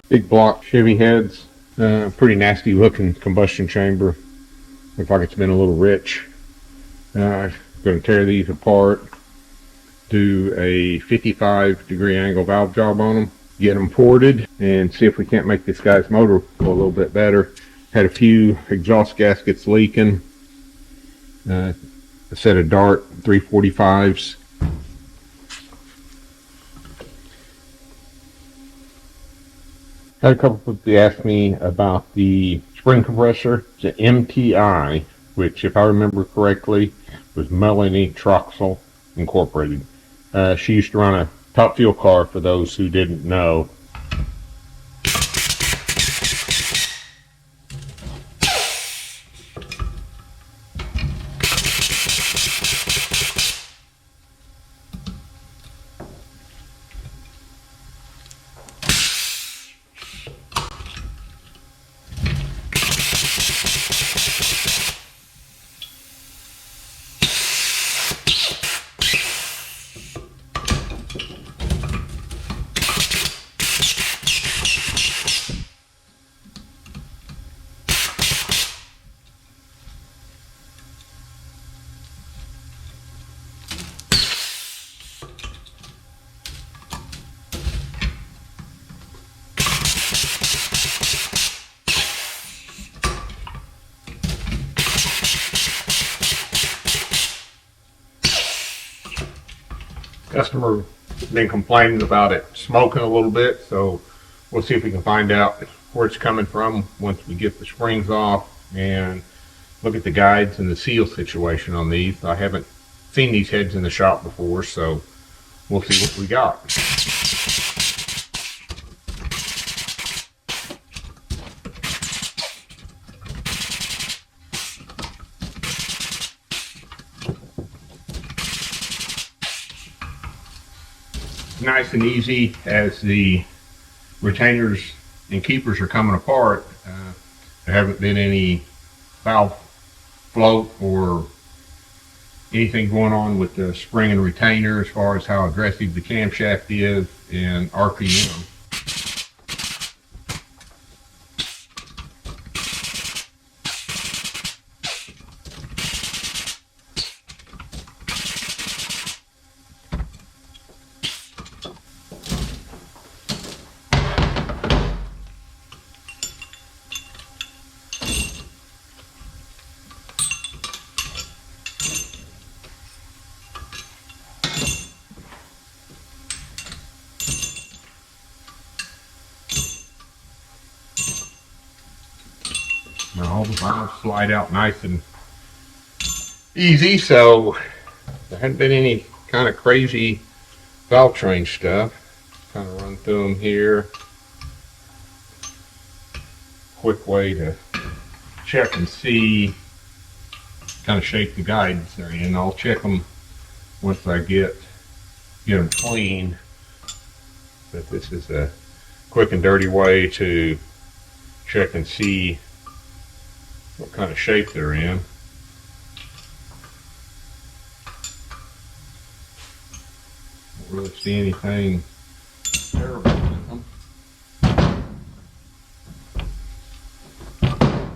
Big block Chevy heads. Pretty nasty looking combustion chamber. Looks like it's been a little rich. I'm going to tear these apart, do a 55-degree angle valve job on them, get them ported, and see if we can't make this guy's motor go a little bit better. Had a few exhaust gaskets leaking. A set of Dart 345s. Had a couple people ask me about the spring compressor. It's an MTI, which, if I remember correctly, was Melanie Troxel Incorporated. She used to run a top fuel car, for those who didn't know. Customer been complaining about it smoking a little bit, so we'll see if we can find out where it's coming from once we get the springs off and look at the guides and the seal situation on these. I haven't seen these heads in the shop before, so we'll see what we got. Nice and easy as the retainers and keepers are coming apart. There haven't been any valve float or anything going on with the spring and retainer as far as how aggressive the camshaft is in RPM. Now all the valves slide out nice and easy, so there hadn't been any kind of crazy valve train stuff. Kind of run through them here. Quick way to check and see kind of shape the guides they're in. I'll check them once I get them clean, but this is a quick and dirty way to check and see what kind of shape they're in. Don't really see anything terrible in them.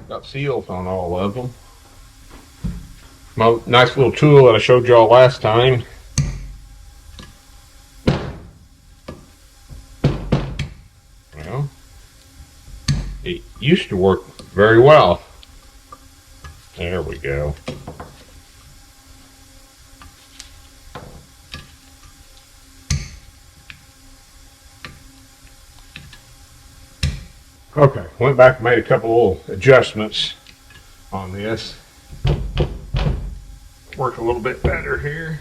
Got seals on all of them. My nice little tool that I showed y'all last time. Well, it used to work very well. There we go. Okay, went back and made a couple little adjustments on this. Work a little bit better here.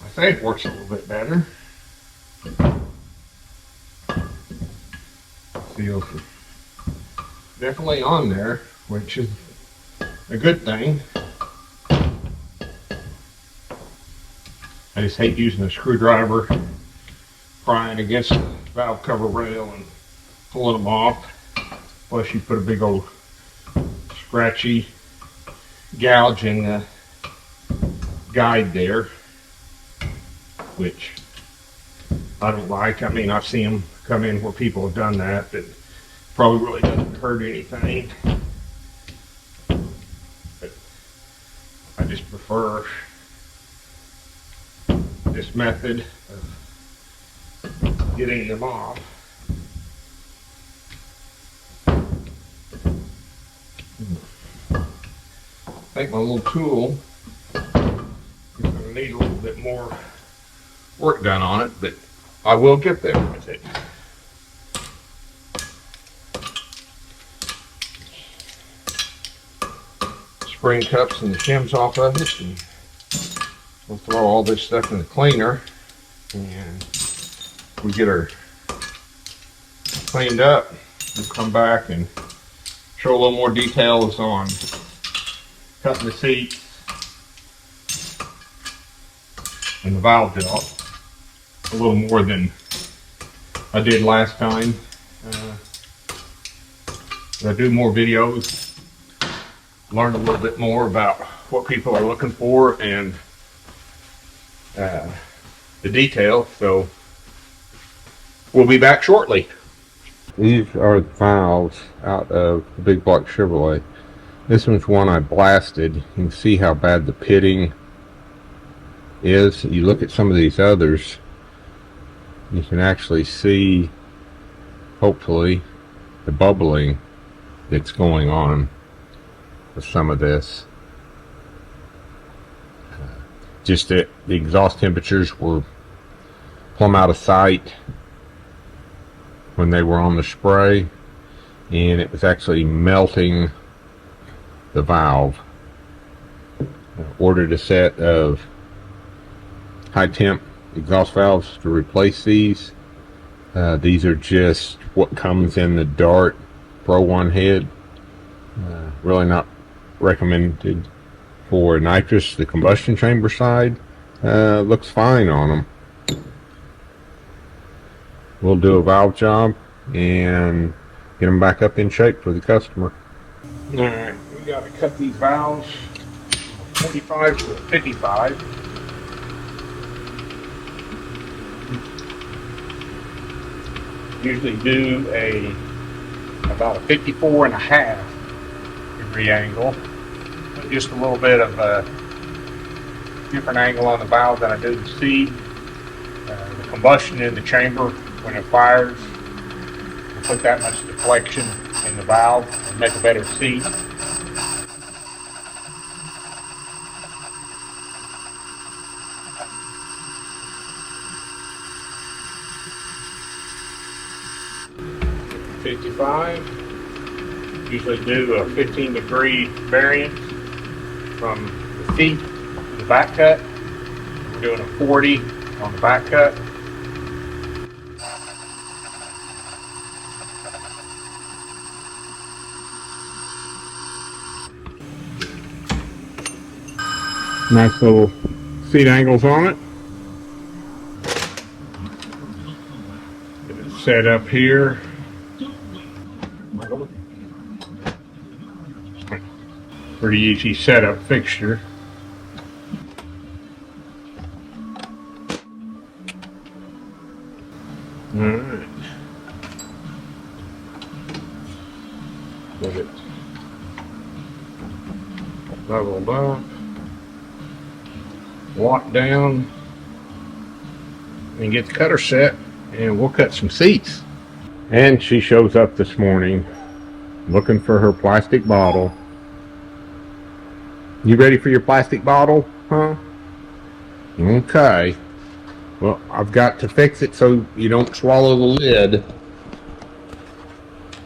I think it works a little bit better. seals are definitely on there, which is a good thing. I just hate using a screwdriver prying against the valve cover rail and pulling them off. Plus you put a big old scratchy gouge in the guide there, which I don't like. I mean, I've seen them come in where people have done that, but probably really doesn't hurt anything. But I just prefer this method of getting them off. I think my little tool is going to need a little bit more work done on it, but I will get there with it. Spring cups and the shims off of it, and we'll throw all this stuff in the cleaner, and we get her cleaned up. We'll come back and show a little more details on cutting the seats and the valve job. A little more than I did last time. I do more videos, learn a little bit more about what people are looking for and the details. So we'll be back shortly. These are the valves out of the big block Chevrolet. This one's one I blasted. You can see how bad the pitting is. You look at some of these others, you can actually see, hopefully, the bubbling that's going on with some of this. Just that the exhaust temperatures were plumb out of sight when they were on the spray, and it was actually melting the valve. I ordered a set of high temp exhaust valves to replace these. These are just what comes in the Dart Pro 1 head. Really not recommended for nitrous. The combustion chamber side looks fine on them. We'll do a valve job and get them back up in shape for the customer. Alright, we got to cut these valves 45 to 55. Usually do about a 54.5 degree angle. Put just a little bit of a different angle on the valve than I do the seat. The combustion in the chamber, when it fires, will put that much deflection in the valve and make a better seat. Usually do a 15 degree variance from the seat to the back cut. We're doing a 40 on the back cut. Nice little seat angles on it. Get it set up here. Pretty easy setup fixture. Alright. Get it leveled up. Lock down. And get the cutter set. And we'll cut some seats. And she shows up this morning looking for her plastic bottle. You ready for your plastic bottle, huh? Okay. Well, I've got to fix it so you don't swallow the lid.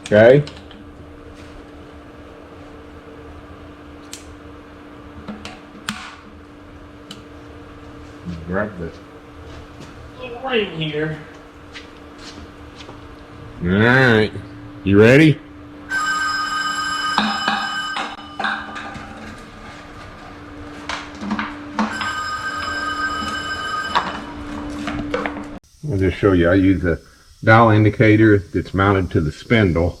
Okay? Grab this little ring here. Alright. You ready? I'll just show you. I use a dial indicator that's mounted to the spindle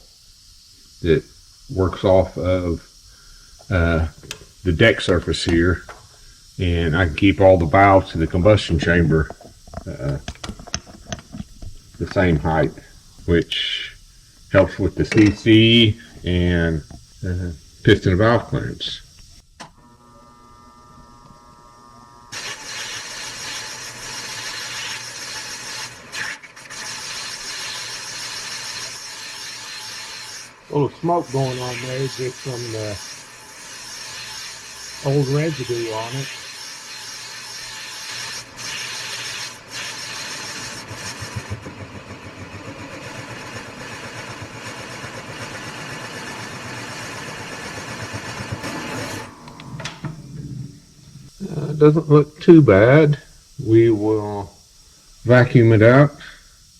that works off of the deck surface here, and I can keep all the valves to the combustion chamber the same height, which helps with the CC and piston and valve clearance. A little smoke going on there just from the old residue on it. Doesn't look too bad. We will vacuum it out,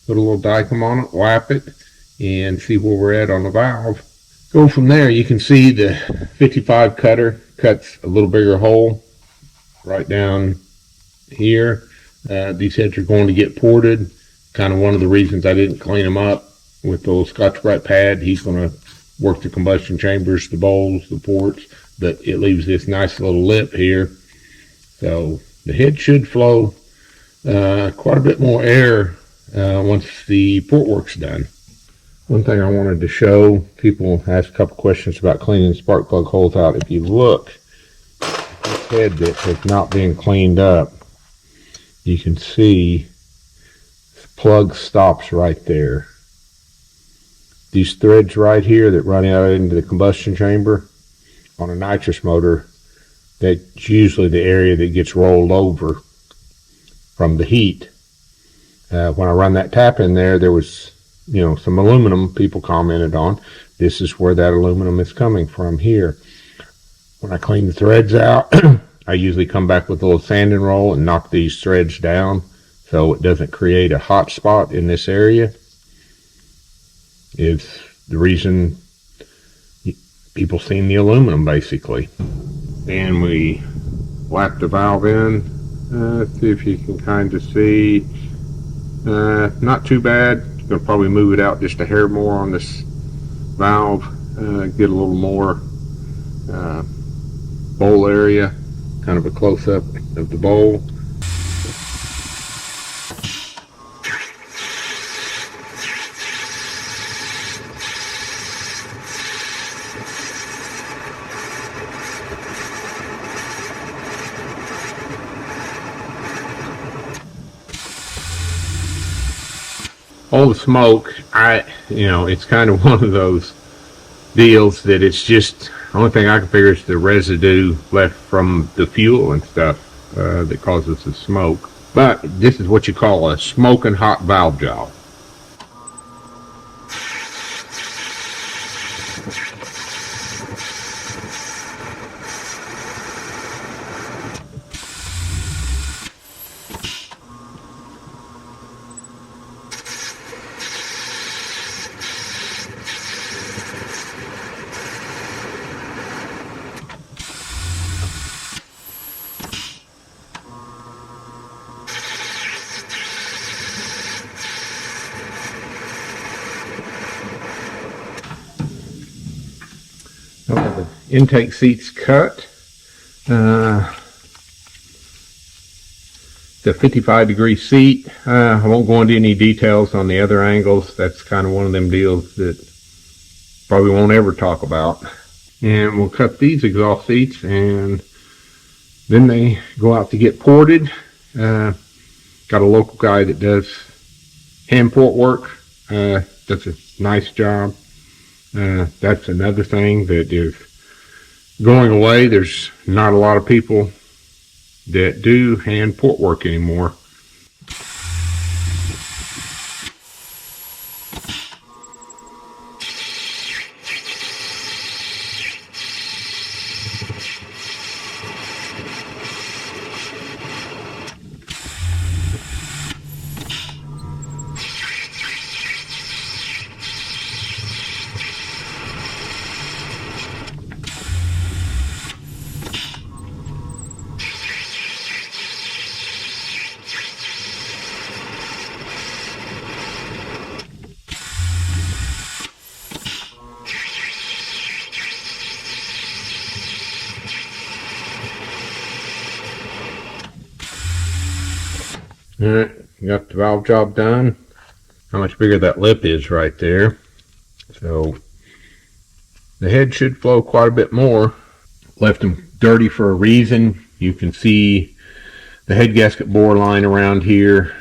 put a little dicom on it, wrap it, and see where we're at on the valve. Go from there. You can see the 55 cutter cuts a little bigger hole right down here. These heads are going to get ported. Kind of one of the reasons I didn't clean them up with the little Scotch-Brite pad. He's going to work the combustion chambers, the bowls, the ports, but it leaves this nice little lip here. So the head should flow quite a bit more air once the port work's done. One thing I wanted to show, people ask a couple questions about cleaning spark plug holes out. If you look, this head that has not been cleaned up, you can see the plug stops right there. These threads right here that run out into the combustion chamber on a nitrous motor, that's usually the area that gets rolled over from the heat. When I run that tap in there, there was, some aluminum people commented on. This is where that aluminum is coming from here. When I clean the threads out, I usually come back with a little sanding roll and knock these threads down so it doesn't create a hot spot in this area. Is the reason people seen the aluminum basically. And we whack the valve in. See if you can kind of see. Not too bad. Gonna probably move it out just a hair more on this valve. Get a little more bowl area. Kind of a close-up of the bowl. All the smoke, it's kind of one of those deals that it's just, the only thing I can figure is the residue left from the fuel and stuff that causes the smoke. But this is what you call a smoking hot valve job. The intake seats cut. It's a 55-degree seat. I won't go into any details on the other angles. That's kind of one of them deals that probably won't ever talk about. And we'll cut these exhaust seats, and then they go out to get ported. Got a local guy that does hand port work. Does a nice job. That's another thing that is going away. There's not a lot of people that do hand port work anymore. Alright, got the valve job done. How much bigger that lip is right there. So the head should flow quite a bit more. Left them dirty for a reason. You can see the head gasket bore line around here.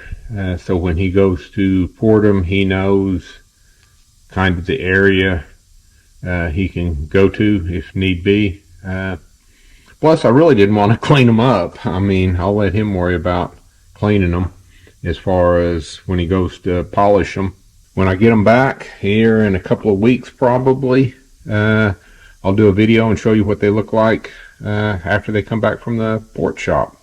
So when he goes to port them, he knows kind of the area he can go to if need be. Plus, I really didn't want to clean them up. I mean, I'll let him worry about cleaning them as far as when he goes to polish them. When I get them back here in a couple of weeks probably, I'll do a video and show you what they look like after they come back from the port shop.